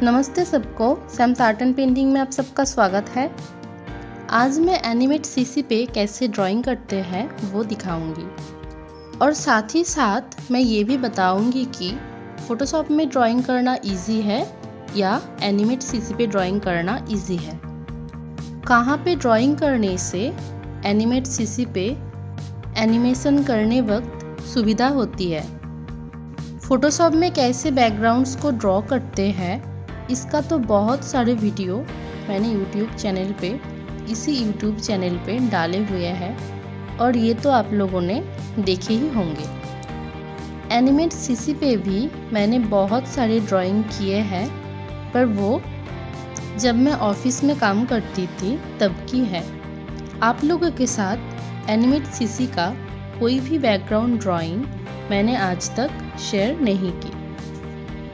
नमस्ते सबको, Sam's art and painting में आप सबका स्वागत है। आज मैं एनिमेट सीसी पे कैसे ड्राइंग करते हैं वो दिखाऊंगी और साथ ही साथ मैं ये भी बताऊंगी कि फ़ोटोशॉप में ड्राइंग करना इजी है या एनिमेट सीसी पे ड्राइंग करना इजी है। कहाँ पे ड्राइंग करने से एनिमेट सीसी पे एनिमेशन करने वक्त सुविधा होती है। फ़ोटोशॉप में कैसे बैकग्राउंड्स को ड्रॉ करते हैं इसका तो बहुत सारे वीडियो मैंने यूट्यूब चैनल पे इसी यूट्यूब चैनल पे डाले हुए हैं और ये तो आप लोगों ने देखे ही होंगे। एनिमेट सीसी पे भी मैंने बहुत सारे ड्राइंग किए हैं, पर वो जब मैं ऑफिस में काम करती थी तब की है। आप लोगों के साथ एनिमेट सीसी का कोई भी बैकग्राउंड ड्राइंग मैंने आज तक शेयर नहीं की।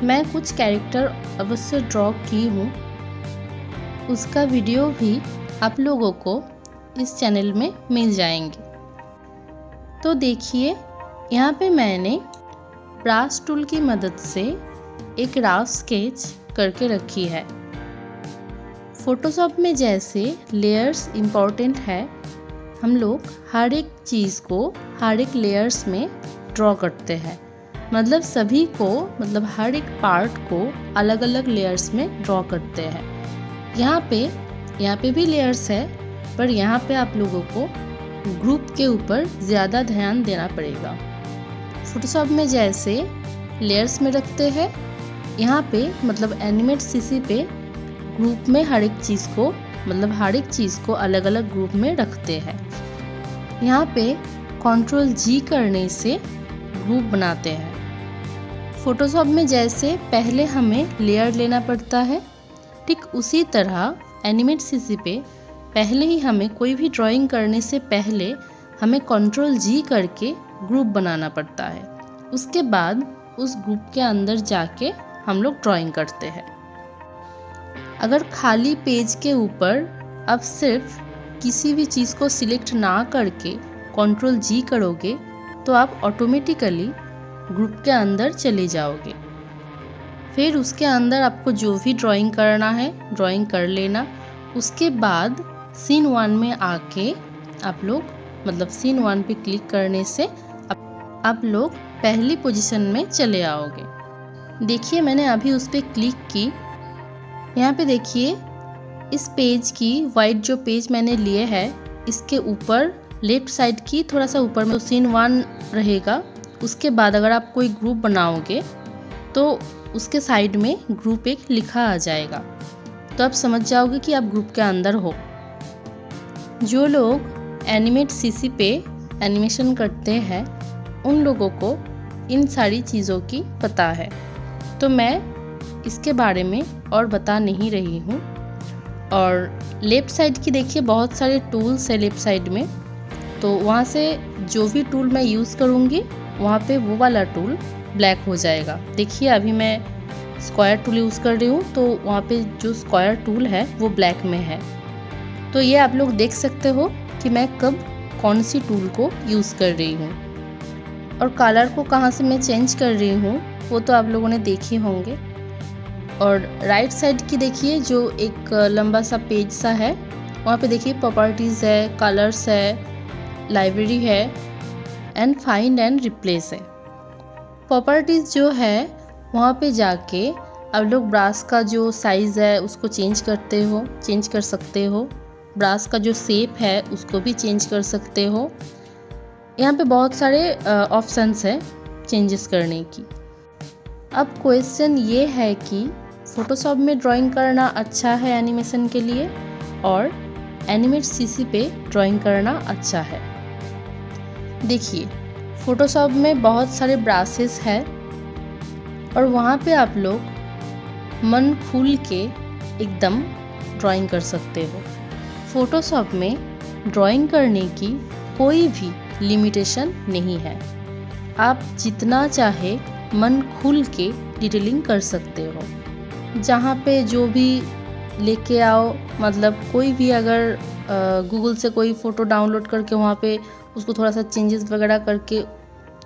मैं कुछ कैरेक्टर अवश्य ड्रॉ की हूँ, उसका वीडियो भी आप लोगों को इस चैनल में मिल जाएंगे। तो देखिए, यहाँ पे मैंने ब्रश टूल की मदद से एक रफ स्केच करके रखी है। फ़ोटोशॉप में जैसे लेयर्स इम्पॉर्टेंट है, हम लोग हर एक चीज़ को हर एक लेयर्स में ड्रॉ करते हैं। मतलब सभी को, मतलब हर एक पार्ट को अलग अलग लेयर्स में ड्रॉ करते हैं। यहाँ पे भी लेयर्स है, पर यहाँ पे आप लोगों को ग्रुप के ऊपर ज़्यादा ध्यान देना पड़ेगा। फ़ोटोशॉप में जैसे लेयर्स में रखते हैं, यहाँ पे मतलब एनिमेट सीसी पे ग्रुप में हर एक चीज़ को अलग अलग ग्रुप में रखते हैं। यहाँ पे Ctrl G करने से ग्रुप बनाते हैं। फ़ोटोशॉप में जैसे पहले हमें लेयर लेना पड़ता है, ठीक उसी तरह एनिमेट सीसी पे पहले ही हमें कोई भी ड्राइंग करने से पहले हमें Ctrl G करके ग्रुप बनाना पड़ता है। उसके बाद उस ग्रुप के अंदर जाके हम लोग ड्राइंग करते हैं। अगर खाली पेज के ऊपर आप सिर्फ किसी भी चीज़ को सिलेक्ट ना करके Ctrl G करोगे तो आप ऑटोमेटिकली ग्रुप के अंदर चले जाओगे। फिर उसके अंदर आपको जो भी ड्राइंग करना है ड्राइंग कर लेना। उसके बाद सीन 1 में आके आप लोग, मतलब सीन 1 पे क्लिक करने से आप लोग पहली पोजीशन में चले आओगे। देखिए, मैंने अभी उस पर क्लिक की। यहाँ पे देखिए, इस पेज की वाइट जो पेज मैंने लिए है, इसके ऊपर लेफ्ट साइड की थोड़ा सा ऊपर में सीन 1 रहेगा। उसके बाद अगर आप कोई ग्रुप बनाओगे तो उसके साइड में ग्रुप एक लिखा आ जाएगा, तो आप समझ जाओगे कि आप ग्रुप के अंदर हो। जो लोग एनिमेट सीसी पे एनिमेशन करते हैं उन लोगों को इन सारी चीज़ों की पता है, तो मैं इसके बारे में और बता नहीं रही हूँ। और लेफ़्ट साइड की देखिए, बहुत सारे टूल्स है लेफ़्ट साइड में, तो वहाँ से जो भी टूल मैं यूज़ करूँगी वहाँ पे वो वाला टूल ब्लैक हो जाएगा। देखिए, अभी मैं स्क्वायर टूल यूज़ कर रही हूँ, तो वहाँ पे जो स्क्वायर टूल है वो ब्लैक में है। तो ये आप लोग देख सकते हो कि मैं कब कौन सी टूल को यूज़ कर रही हूँ और कलर को कहाँ से मैं चेंज कर रही हूँ वो तो आप लोगों ने देखे होंगे। और राइट साइड की देखिए, जो एक लंबा सा पेज सा है, वहाँ पे देखिए प्रॉपर्टीज़ है, कलर्स है, लाइब्रेरी है एंड फाइंड एंड रिप्लेस है। प्रॉपर्टीज़ जो है वहाँ पे जाके आप लोग ब्रश का जो साइज़ है उसको चेंज कर सकते हो। ब्रश का जो शेप है उसको भी चेंज कर सकते हो। यहाँ पे बहुत सारे ऑप्शंस है चेंजेस करने की। अब क्वेश्चन ये है कि फ़ोटोशॉप में ड्राइंग करना अच्छा है एनिमेशन के लिए और एनिमेट सीसी पे ड्राइंग करना अच्छा है। देखिए, फ़ोटोशॉप में बहुत सारे ब्रशेस हैं और वहाँ पे आप लोग मन खुल के एकदम ड्राइंग कर सकते हो। फ़ोटोशॉप में ड्राइंग करने की कोई भी लिमिटेशन नहीं है। आप जितना चाहे मन खुल के डिटेलिंग कर सकते हो। जहाँ पे जो भी लेके आओ, मतलब कोई भी अगर गूगल से कोई फ़ोटो डाउनलोड करके वहाँ पे उसको थोड़ा सा चेंजेस वगैरह करके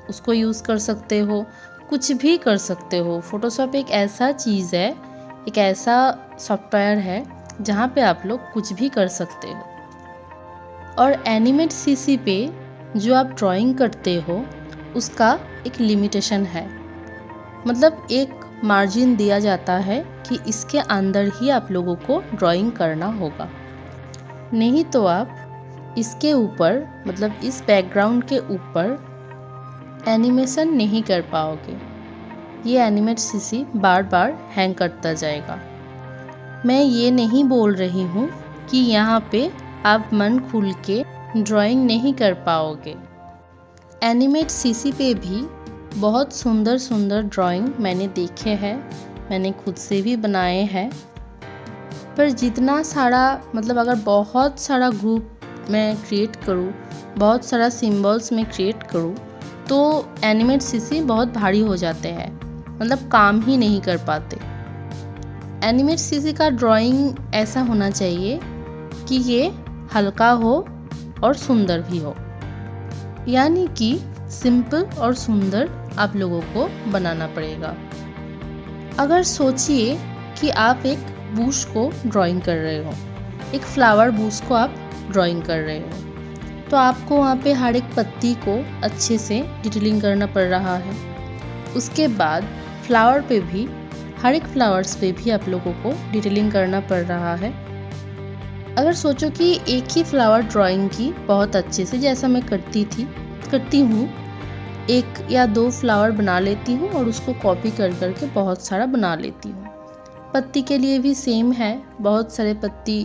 उसको यूज़ कर सकते हो, कुछ भी कर सकते हो। फ़ोटोशॉप एक ऐसा चीज़ है एक ऐसा सॉफ्टवेयर है जहाँ पे आप लोग कुछ भी कर सकते हो। और एनिमेट सीसी पे जो आप ड्राइंग करते हो उसका एक लिमिटेशन है, मतलब एक मार्जिन दिया जाता है कि इसके अंदर ही आप लोगों को ड्राइंग करना होगा, नहीं तो आप इसके ऊपर मतलब इस बैकग्राउंड के ऊपर एनिमेशन नहीं कर पाओगे। ये एनिमेट सीसी बार बार हैंग करता जाएगा। मैं ये नहीं बोल रही हूँ कि यहाँ पे आप मन खुल के ड्राइंग नहीं कर पाओगे। एनिमेट सीसी पे भी बहुत सुंदर सुंदर ड्राइंग मैंने देखे हैं, मैंने खुद से भी बनाए हैं। पर जितना सारा मतलब अगर बहुत सारा ग्रुप मैं क्रिएट करूँ, बहुत सारा सिंबल्स में क्रिएट करूँ तो एनिमेट सीसी बहुत भारी हो जाते हैं, मतलब काम ही नहीं कर पाते। एनिमेट सीसी का ड्राइंग ऐसा होना चाहिए कि ये हल्का हो और सुंदर भी हो, यानी कि सिंपल और सुंदर आप लोगों को बनाना पड़ेगा। अगर सोचिए कि आप एक बुश को ड्राइंग कर रहे हो, एक फ्लावर बुश को आप ड्राइंग कर रहे हो, तो आपको वहाँ पे हर एक पत्ती को अच्छे से डिटेलिंग करना पड़ रहा है। उसके बाद फ्लावर पे भी, हर एक फ्लावर्स पे भी आप लोगों को डिटेलिंग करना पड़ रहा है। अगर सोचो कि एक ही फ्लावर ड्राइंग की बहुत अच्छे से, जैसा मैं करती हूँ, एक या दो फ्लावर बना लेती हूँ और उसको कॉपी कर करके बहुत सारा बना लेती हूँ। पत्ती के लिए भी सेम है, बहुत सारे पत्ती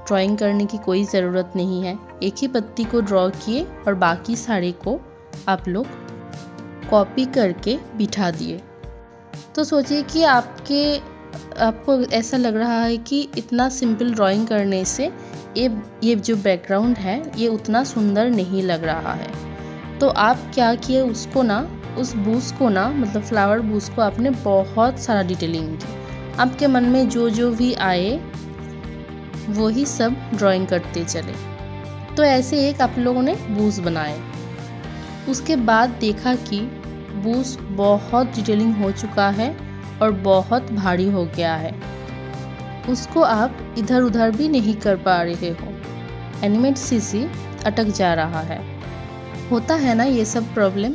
ड्राइंग करने की कोई ज़रूरत नहीं है। एक ही पत्ती को ड्रॉ किए और बाकी सारे को आप लोग कॉपी करके बिठा दिए। तो सोचिए कि आपको ऐसा लग रहा है कि इतना सिंपल ड्राइंग करने से ये जो बैकग्राउंड है ये उतना सुंदर नहीं लग रहा है। तो आप क्या किए, उसको ना, उस बूस को ना, मतलब फ्लावर बूस को आपने बहुत सारा डिटेलिंग की। आपके मन में जो जो भी आए वो ही सब ड्राइंग करते चले। तो ऐसे एक आप लोगों ने बूस बनाए। उसके बाद देखा कि बूस बहुत डिटेलिंग हो चुका है और बहुत भारी हो गया है, उसको आप इधर उधर भी नहीं कर पा रहे हो, एनिमेट सीसी अटक जा रहा है। होता है ना ये सब प्रॉब्लम।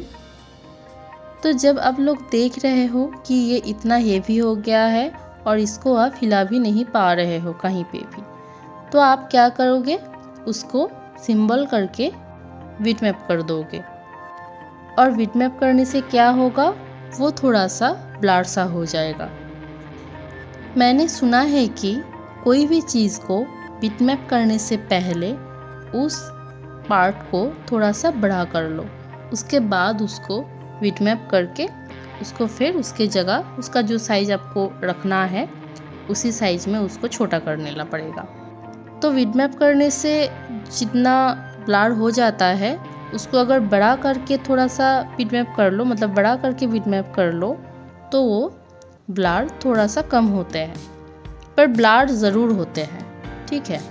तो जब आप लोग देख रहे हो कि ये इतना हेवी हो गया है और इसको आप हिला भी नहीं पा रहे हो कहीं पे भी, तो आप क्या करोगे, उसको सिंबल करके बिटमैप कर दोगे। और बिटमैप करने से क्या होगा, वो थोड़ा सा ब्लर सा हो जाएगा। मैंने सुना है कि कोई भी चीज़ को बिटमैप करने से पहले उस पार्ट को थोड़ा सा बड़ा कर लो, उसके बाद उसको बिटमैप करके उसको फिर उसके जगह उसका जो साइज़ आपको रखना है उसी साइज़ में उसको छोटा कर लेना पड़ेगा। तो बिटमैप करने से जितना ब्लर हो जाता है उसको अगर बड़ा करके थोड़ा सा बिटमैप कर लो, मतलब बड़ा करके बिटमैप कर लो, तो वो ब्लर थोड़ा सा कम होते हैं, पर ब्लर ज़रूर होते हैं, ठीक है।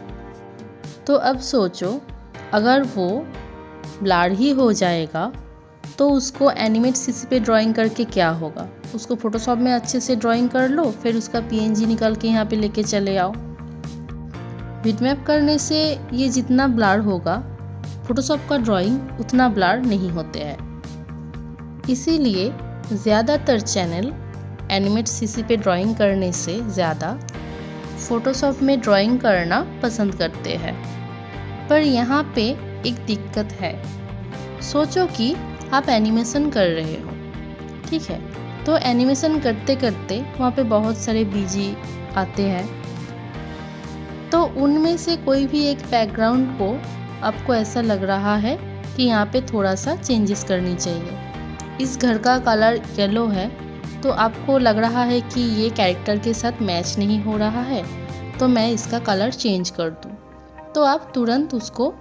तो अब सोचो अगर वो ब्लर ही हो जाएगा तो उसको एनिमेट सीसी पे ड्राइंग करके क्या होगा। उसको फोटोशॉप में अच्छे से ड्राइंग कर लो, फिर उसका पीएनजी निकाल के यहाँ पे लेके चले आओ। बिटमैप करने से ये जितना ब्लर होगा, फोटोशॉप का ड्राइंग उतना ब्लर नहीं होते हैं। इसीलिए ज़्यादातर चैनल एनिमेट सीसी पे ड्राइंग करने से ज़्यादा फ़ोटोशॉप में ड्राइंग करना पसंद करते हैं। पर यहाँ पे एक दिक्कत है। सोचो कि आप एनिमेशन कर रहे हो, ठीक है, तो एनिमेशन करते करते वहाँ पे बहुत सारे बीजी आते हैं, तो उनमें से कोई भी एक बैकग्राउंड को आपको ऐसा लग रहा है कि यहाँ पे थोड़ा सा चेंजेस करनी चाहिए। इस घर का कलर येलो है तो आपको लग रहा है कि ये कैरेक्टर के साथ मैच नहीं हो रहा है, तो मैं इसका कलर चेंज कर दूँ। तो आप तुरंत उसको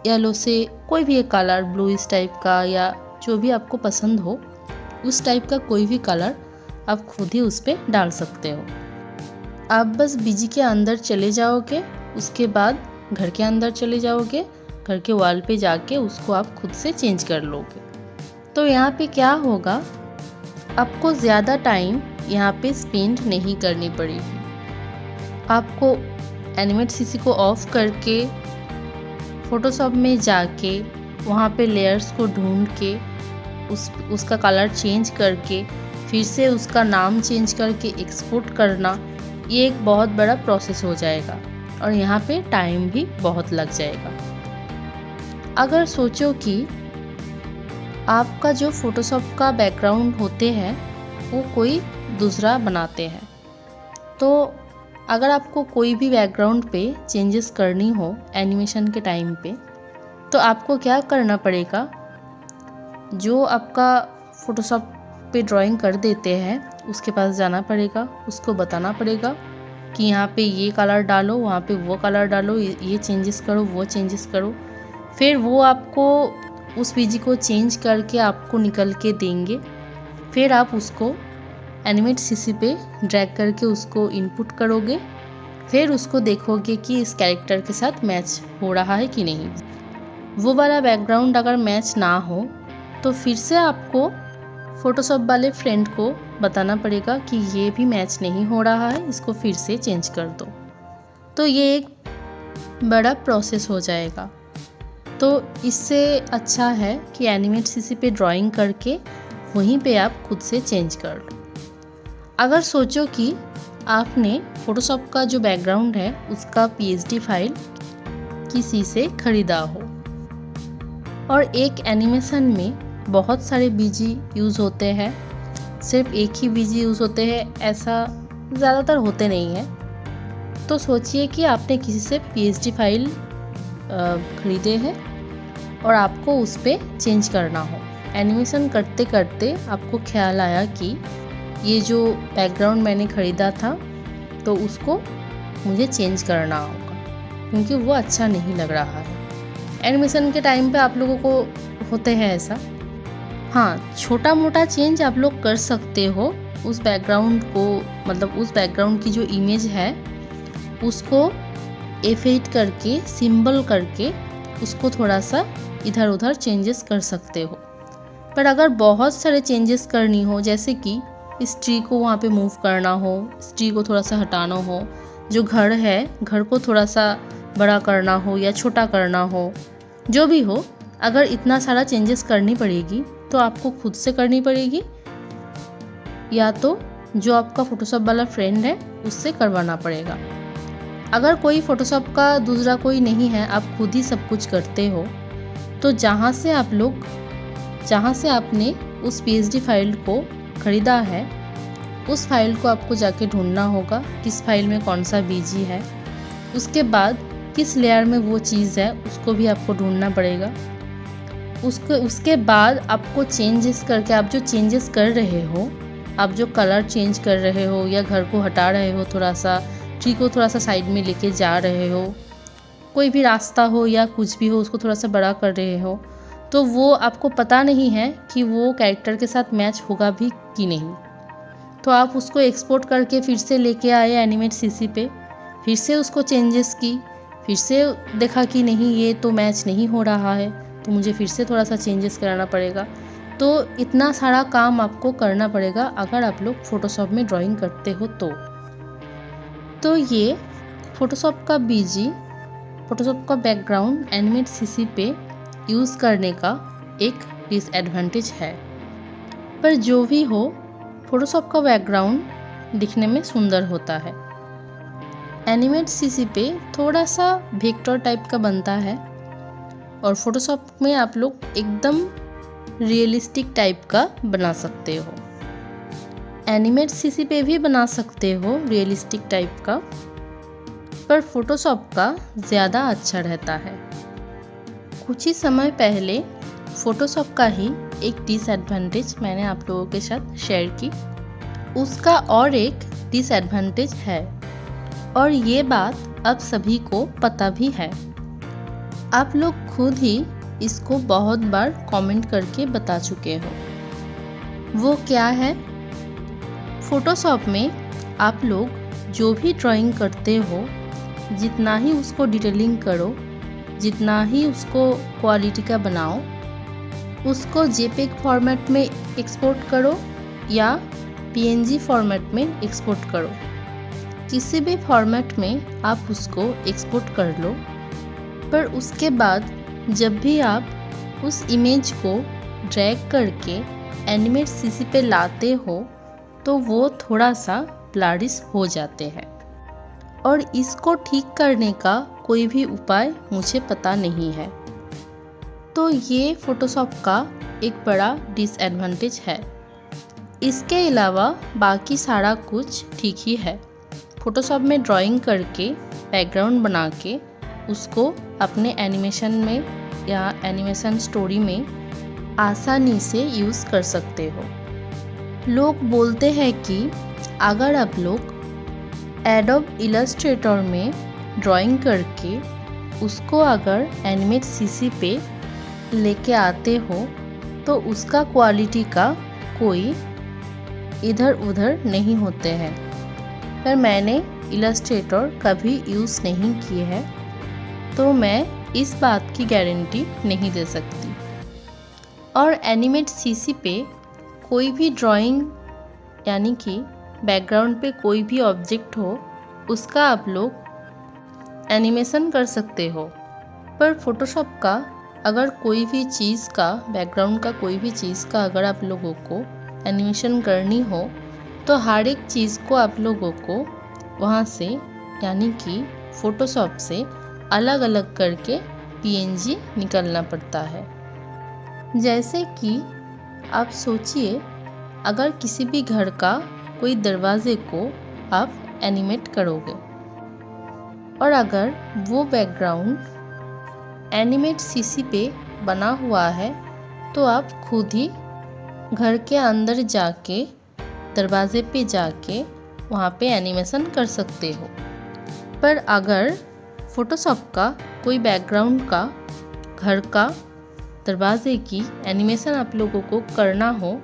येलो से कोई भी एक कलर, ब्लू इस टाइप का या जो भी आपको पसंद हो उस टाइप का कोई भी कलर आप खुद ही उस पर डाल सकते हो। आप बस बीजी के अंदर चले जाओगे, उसके बाद घर के अंदर चले जाओगे, घर के वॉल पे जाके उसको आप खुद से चेंज कर लोगे। तो यहाँ पे क्या होगा, आपको ज़्यादा टाइम यहाँ पे स्पेंड नहीं करनी पड़ेगी। आपको एनिमेट सीसी को ऑफ करके फ़ोटोशॉप में जाके वहाँ पे लेयर्स को ढूंढ के उसका कलर चेंज करके फिर से उसका नाम चेंज करके एक्सपोर्ट करना, ये एक बहुत बड़ा प्रोसेस हो जाएगा और यहाँ पे टाइम भी बहुत लग जाएगा। अगर सोचो कि आपका जो फ़ोटोशॉप का बैकग्राउंड होते हैं वो कोई दूसरा बनाते हैं, तो अगर आपको कोई भी बैकग्राउंड पे चेंजेस करनी हो एनिमेशन के टाइम पे, तो आपको क्या करना पड़ेगा, जो आपका फ़ोटोशॉप पे ड्राइंग कर देते हैं उसके पास जाना पड़ेगा, उसको बताना पड़ेगा कि यहाँ पे ये कलर डालो, वहाँ पे वो कलर डालो, ये चेंजेस करो, वो चेंजेस करो। फिर वो आपको उस पीजी को चेंज करके आपको निकल के देंगे। फिर आप उसको एनिमेट सीसी पे ड्रैग करके उसको इनपुट करोगे। फिर उसको देखोगे कि इस कैरेक्टर के साथ मैच हो रहा है कि नहीं। वो वाला बैकग्राउंड अगर मैच ना हो तो फिर से आपको फ़ोटोशॉप वाले फ्रेंड को बताना पड़ेगा कि ये भी मैच नहीं हो रहा है, इसको फिर से चेंज कर दो। तो ये एक बड़ा प्रोसेस हो जाएगा। तो इससे अच्छा है कि एनिमेट सीसी पे ड्राइंग करके वहीं पे आप खुद से चेंज कर लो। अगर सोचो कि आपने फ़ोटोशॉप का जो बैकग्राउंड है उसका पीएसडी फाइल किसी से ख़रीदा हो और एक एनिमेशन में बहुत सारे बीजी यूज़ होते हैं, सिर्फ एक ही बीजी यूज़ होते हैं ऐसा ज़्यादातर होते नहीं हैं। तो सोचिए कि आपने किसी से पीएसडी फाइल ख़रीदे हैं और आपको उस पर चेंज करना हो। एनिमेशन करते करते आपको ख्याल आया कि ये जो बैकग्राउंड मैंने ख़रीदा था तो उसको मुझे चेंज करना होगा क्योंकि वो अच्छा नहीं लग रहा है। एनिमेशन के टाइम पे आप लोगों को होते हैं ऐसा। हाँ, छोटा मोटा चेंज आप लोग कर सकते हो उस बैकग्राउंड को, मतलब उस बैकग्राउंड की जो इमेज है उसको एफेक्ट करके, सिंबल करके उसको थोड़ा सा इधर उधर चेंजेस कर सकते हो। पर अगर बहुत सारे चेंजेस करनी हो, जैसे कि इस ट्री को वहाँ पे मूव करना हो, इस ट्री को थोड़ा सा हटाना हो, जो घर है घर को थोड़ा सा बड़ा करना हो या छोटा करना हो, जो भी हो, अगर इतना सारा चेंजेस करनी पड़ेगी तो आपको खुद से करनी पड़ेगी या तो जो आपका फ़ोटोशॉप वाला फ्रेंड है उससे करवाना पड़ेगा। अगर कोई फ़ोटोशॉप का दूसरा कोई नहीं है, आप खुद ही सब कुछ करते हो, तो जहाँ से आपने उस पीएसडी फाइल को ख़रीदा है उस फाइल को आपको जाके ढूंढना होगा, किस फाइल में कौन सा बीजी है। उसके बाद किस लेयर में वो चीज़ है उसको भी आपको ढूंढना पड़ेगा। उसके बाद आपको चेंजेस करके, आप जो चेंजेस कर रहे हो, आप जो कलर चेंज कर रहे हो या घर को हटा रहे हो, थोड़ा सा ट्री को थोड़ा सा साइड में लेके जा रहे हो, कोई भी रास्ता हो या कुछ भी हो उसको थोड़ा सा बड़ा कर रहे हो, तो वो आपको पता नहीं है कि वो कैरेक्टर के साथ मैच होगा भी कि नहीं। तो आप उसको एक्सपोर्ट करके फिर से लेके आए एनिमेट सीसी पे, फिर से उसको चेंजेस की, फिर से देखा कि नहीं ये तो मैच नहीं हो रहा है, तो मुझे फिर से थोड़ा सा चेंजेस कराना पड़ेगा। तो इतना सारा काम आपको करना पड़ेगा अगर आप लोग फ़ोटोशॉप में ड्राइंग करते हो तो ये फ़ोटोशॉप का बीजी, फ़ोटोशॉप का बैकग्राउंड एनिमेट सीसी पे यूज़ करने का एक डिसएडवांटेज है। पर जो भी हो, फ़ोटोशॉप का बैकग्राउंड दिखने में सुंदर होता है। एनिमेट सीसी पे थोड़ा सा वेक्टर टाइप का बनता है और फ़ोटोशॉप में आप लोग एकदम रियलिस्टिक टाइप का बना सकते हो। एनिमेट सीसी पे भी बना सकते हो रियलिस्टिक टाइप का, पर फ़ोटोशॉप का ज़्यादा अच्छा रहता है। कुछ ही समय पहले फ़ोटोशॉप का ही एक डिसएडवांटेज मैंने आप लोगों के साथ शेयर की। उसका और एक डिसएडवांटेज है और ये बात अब सभी को पता भी है। आप लोग खुद ही इसको बहुत बार कमेंट करके बता चुके हो। वो क्या है? फ़ोटोशॉप में आप लोग जो भी ड्राइंग करते हो, जितना ही उसको डिटेलिंग करो, जितना ही उसको क्वालिटी का बनाओ, उसको जेपीईजी फॉर्मेट में एक्सपोर्ट करो या PNG फॉर्मेट में एक्सपोर्ट करो। किसी भी फॉर्मेट में आप उसको एक्सपोर्ट कर लो, पर उसके बाद जब भी आप उस इमेज को ड्रैग करके एनिमेट CC पे लाते हो तो वो थोड़ा सा ब्लरिश हो जाते हैं, और इसको ठीक करने का कोई भी उपाय मुझे पता नहीं है। तो ये फ़ोटोशॉप का एक बड़ा डिसएडवांटेज है। इसके अलावा बाकी सारा कुछ ठीक ही है। फ़ोटोशॉप में ड्राइंग करके बैकग्राउंड बना के उसको अपने एनिमेशन में या एनिमेशन स्टोरी में आसानी से यूज़ कर सकते हो। लोग बोलते हैं कि अगर आप लोग एडोब इलस्ट्रेटर में ड्राइंग करके उसको अगर एनिमेट CC पे लेके आते हो तो उसका क्वालिटी का कोई इधर उधर नहीं होते हैं, पर मैंने इलस्ट्रेटर कभी यूज़ नहीं किए है, तो मैं इस बात की गारंटी नहीं दे सकती। और एनिमेट CC पे कोई भी ड्राइंग यानी कि बैकग्राउंड पे कोई भी ऑब्जेक्ट हो उसका आप लोग एनिमेशन कर सकते हो, पर फोटोशॉप का अगर कोई भी चीज़ का बैकग्राउंड का कोई भी चीज़ का अगर आप लोगों को एनिमेशन करनी हो तो हर एक चीज़ को आप लोगों को वहाँ से यानी कि फ़ोटोशॉप से अलग अलग करके PNG निकालना पड़ता है। जैसे कि आप सोचिए, अगर किसी भी घर का कोई दरवाजे को आप एनिमेट करोगे और अगर वो बैकग्राउंड एनिमेट CC पे बना हुआ है तो आप खुद ही घर के अंदर जाके दरवाजे पे जाके वहाँ पे एनिमेशन कर सकते हो। पर अगर फ़ोटोशॉप का कोई बैकग्राउंड का घर का दरवाजे की एनिमेशन आप लोगों को करना हो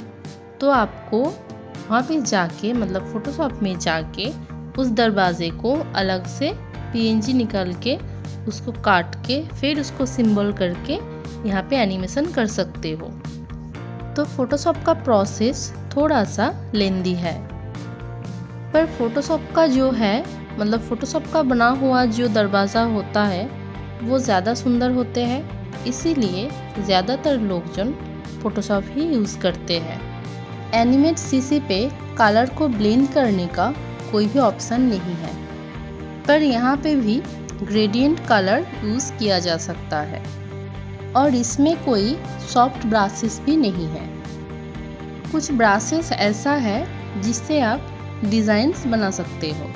तो आपको वहाँ पे जाके मतलब फ़ोटोशॉप में जाके उस दरवाजे को अलग से PNG निकाल के उसको काट के फिर उसको सिंबल करके यहाँ पे एनिमेशन कर सकते हो। तो फ़ोटोशॉप का प्रोसेस थोड़ा सा लेंदी है, पर फ़ोटोशॉप का जो है मतलब फ़ोटोशॉप का बना हुआ जो दरवाज़ा होता है वो ज़्यादा सुंदर होते हैं, इसीलिए ज़्यादातर लोग जन फ़ोटोशॉप ही यूज़ करते हैं। एनिमेट CC पे कलर को ब्लेंड करने का कोई भी ऑप्शन नहीं है, पर यहाँ पे भी ग्रेडियंट कलर यूज़ किया जा सकता है और इसमें कोई सॉफ्ट ब्रशेस भी नहीं है। कुछ ब्रशेस ऐसा है जिससे आप डिज़ाइंस बना सकते हो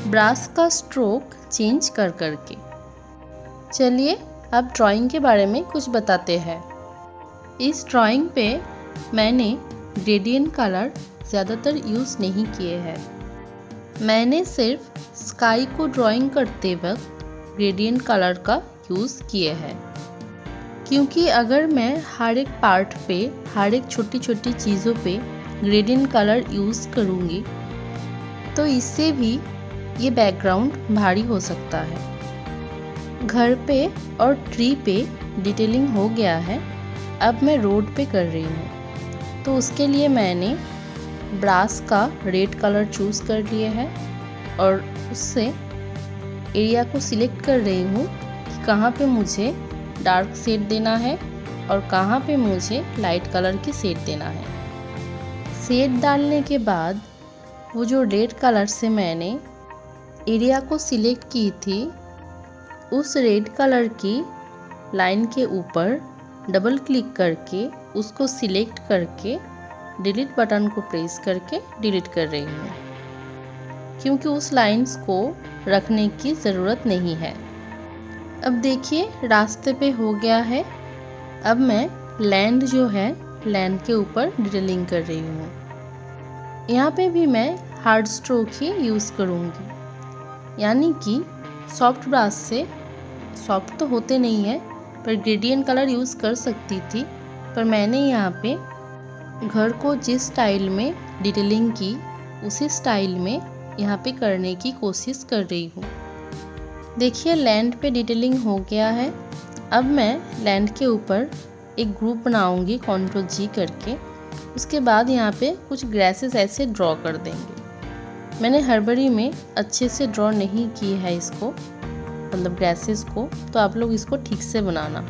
ब्रश का स्ट्रोक चेंज कर करके। चलिए अब ड्राइंग के बारे में कुछ बताते हैं। इस ड्राइंग पे मैंने ग्रेडियंट कलर ज़्यादातर यूज़ नहीं किए हैं। मैंने सिर्फ स्काई को ड्राइंग करते वक्त ग्रेडियंट कलर का यूज़ किए हैं, क्योंकि अगर मैं हर एक पार्ट पे हर एक छोटी छोटी चीज़ों पे ग्रेडियंट कलर यूज़ करूँगी तो इससे भी ये बैकग्राउंड भारी हो सकता है। घर पे और ट्री पे डिटेलिंग हो गया है, अब मैं रोड पे कर रही हूँ, तो उसके लिए मैंने ब्रश का रेड कलर चूज़ कर लिए है और उससे एरिया को सिलेक्ट कर रही हूँ कि कहाँ पे मुझे डार्क शेड देना है और कहाँ पे मुझे लाइट कलर की शेड देना है। शेड डालने के बाद वो जो रेड कलर से मैंने एरिया को सिलेक्ट की थी उस रेड कलर की लाइन के ऊपर डबल क्लिक करके उसको सिलेक्ट करके डिलीट बटन को प्रेस करके डिलीट कर रही हूँ, क्योंकि उस लाइंस को रखने की ज़रूरत नहीं है। अब देखिए रास्ते पे हो गया है। अब मैं लैंड जो है लैंड के ऊपर डिटेलिंग कर रही हूँ। यहाँ पे भी मैं हार्ड स्ट्रोक ही यूज़ करूँगी, यानी कि सॉफ्ट ब्रश से सॉफ्ट तो होते नहीं है पर ग्रेडियंट कलर यूज़ कर सकती थी, पर मैंने यहाँ पे घर को जिस स्टाइल में डिटेलिंग की उसी स्टाइल में यहाँ पे करने की कोशिश कर रही हूँ। देखिए लैंड पे डिटेलिंग हो गया है। अब मैं लैंड के ऊपर एक ग्रुप बनाऊंगी Ctrl G करके उसके बाद यहाँ पे कुछ ग्रासेस ऐसे ड्रॉ कर देंगे। मैंने हड़बड़ी में अच्छे से ड्रॉ नहीं की है इसको, मतलब ग्रासेस को, तो आप लोग इसको ठीक से बनाना।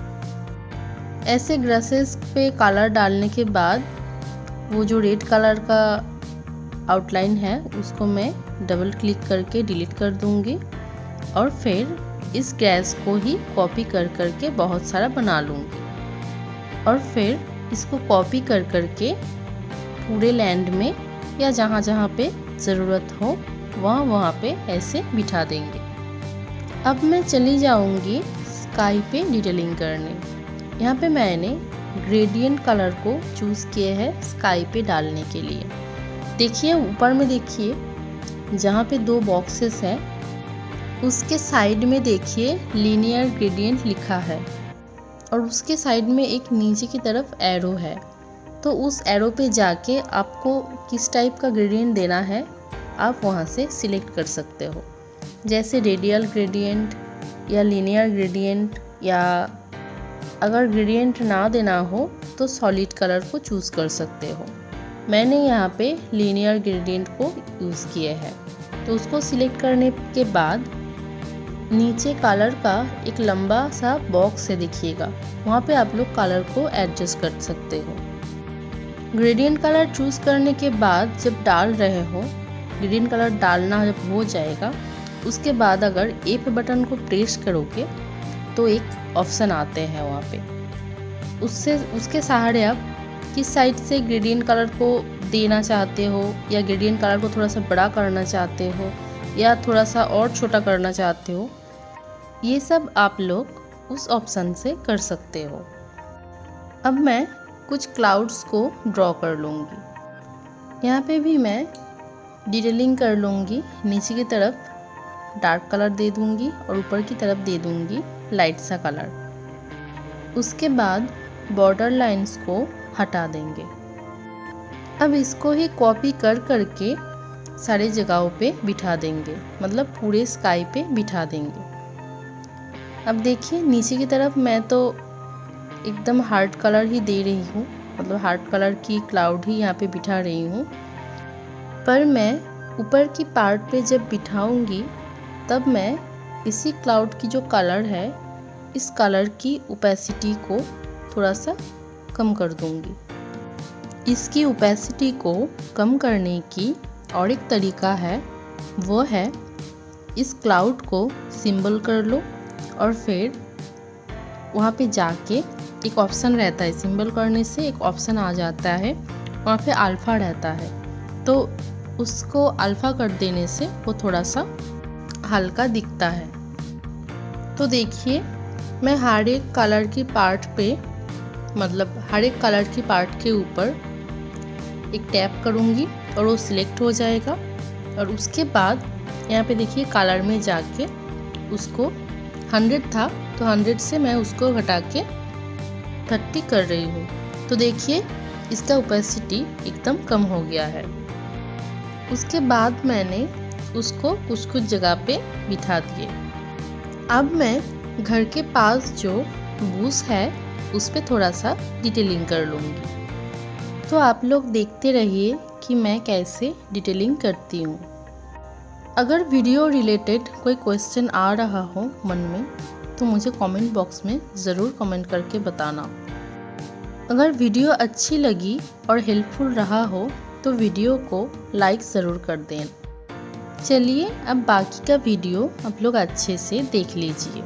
ऐसे ग्रासेस पे कलर डालने के बाद वो जो रेड कलर का आउटलाइन है उसको मैं डबल क्लिक करके डिलीट कर दूंगी और फिर इस ग्रास को ही कॉपी कर करके बहुत सारा बना लूँगी और फिर इसको कॉपी कर करके पूरे लैंड में या जहाँ जहाँ पे ज़रूरत हो वहाँ पे ऐसे बिठा देंगे। अब मैं चली जाऊँगी स्काई पे डिटेलिंग करने। यहाँ पे मैंने ग्रेडियंट कलर को चूज़ किए है स्काई पे डालने के लिए। देखिए ऊपर में, देखिए जहाँ पे 2 बॉक्सेस है उसके साइड में देखिए लीनियर ग्रेडियंट लिखा है और उसके साइड में एक नीचे की तरफ एरो है। तो उस एरो पे जाके आपको किस टाइप का ग्रेडियंट देना है आप वहाँ से सिलेक्ट कर सकते हो, जैसे रेडियल ग्रेडियंट या लीनियर ग्रेडियंट, या अगर ग्रेडियंट ना देना हो तो सॉलिड कलर को चूज़ कर सकते हो। मैंने यहाँ पे लीनियर ग्रेडियंट को यूज़ किए हैं। तो उसको सिलेक्ट करने के बाद नीचे कलर का एक लंबा सा बॉक्स है, देखिएगा, वहाँ पे आप लोग कलर को एडजस्ट कर सकते हो। ग्रेडियंट कलर चूज़ करने के बाद जब डाल रहे हो, ग्रेडियंट कलर डालना जब हो जाएगा उसके बाद अगर ए पे बटन को प्रेस करोगे तो एक ऑप्शन आते हैं वहाँ पे, उसके सहारे आप किस साइड से ग्रेडियंट कलर को देना चाहते हो या ग्रेडियंट कलर को थोड़ा सा बड़ा करना चाहते हो या थोड़ा सा और छोटा करना चाहते हो, ये सब आप लोग उस ऑप्शन से कर सकते हो। अब मैं कुछ क्लाउड्स को ड्रॉ कर लूँगी। यहाँ पे भी मैं डिटेलिंग कर लूँगी। नीचे की तरफ डार्क कलर दे दूँगी और ऊपर की तरफ दे दूँगी लाइट सा कलर। उसके बाद बॉर्डर लाइंस को हटा देंगे। अब इसको ही कॉपी कर करके सारे जगहों पे बिठा देंगे, मतलब पूरे स्काई पे बिठा देंगे। अब देखिए नीचे की तरफ मैं तो एकदम हार्ड कलर ही दे रही हूँ, मतलब हार्ड कलर की क्लाउड ही यहाँ पे बिठा रही हूँ, पर मैं ऊपर की पार्ट पे जब बिठाऊंगी तब मैं इसी क्लाउड की जो कलर है इस कलर की ओपेसिटी को थोड़ा सा कम कर दूंगी। इसकी ओपेसिटी को कम करने की और एक तरीका है, वो है इस क्लाउड को सिंबल कर लो और फिर वहाँ पे जाके एक ऑप्शन रहता है, सिंबल करने से एक ऑप्शन आ जाता है, वहाँ पे अल्फ़ा रहता है, तो उसको अल्फ़ा कर देने से वो थोड़ा सा हल्का दिखता है। तो देखिए मैं हर एक कलर की पार्ट पे, मतलब हर एक कलर की पार्ट के ऊपर एक टैप करूँगी और वो सिलेक्ट हो जाएगा और उसके बाद यहाँ पे देखिए कलर में जाके उसको 100 था तो 100 से मैं उसको घटा के 30 कर रही हूँ। तो देखिए इसका ओपेसिटी एकदम कम हो गया है। उसके बाद मैंने उसको कुछ कुछ जगह पे बिठा दिए। अब मैं घर के पास जो बूस है उस पे थोड़ा सा डिटेलिंग कर लूँगी। तो आप लोग देखते रहिए कि मैं कैसे डिटेलिंग करती हूँ। अगर वीडियो रिलेटेड कोई क्वेश्चन आ रहा हो मन में तो मुझे कमेंट बॉक्स में ज़रूर कमेंट करके बताना। अगर वीडियो अच्छी लगी और हेल्पफुल रहा हो तो वीडियो को लाइक ज़रूर कर दें। चलिए अब बाकी का वीडियो आप लोग अच्छे से देख लीजिए।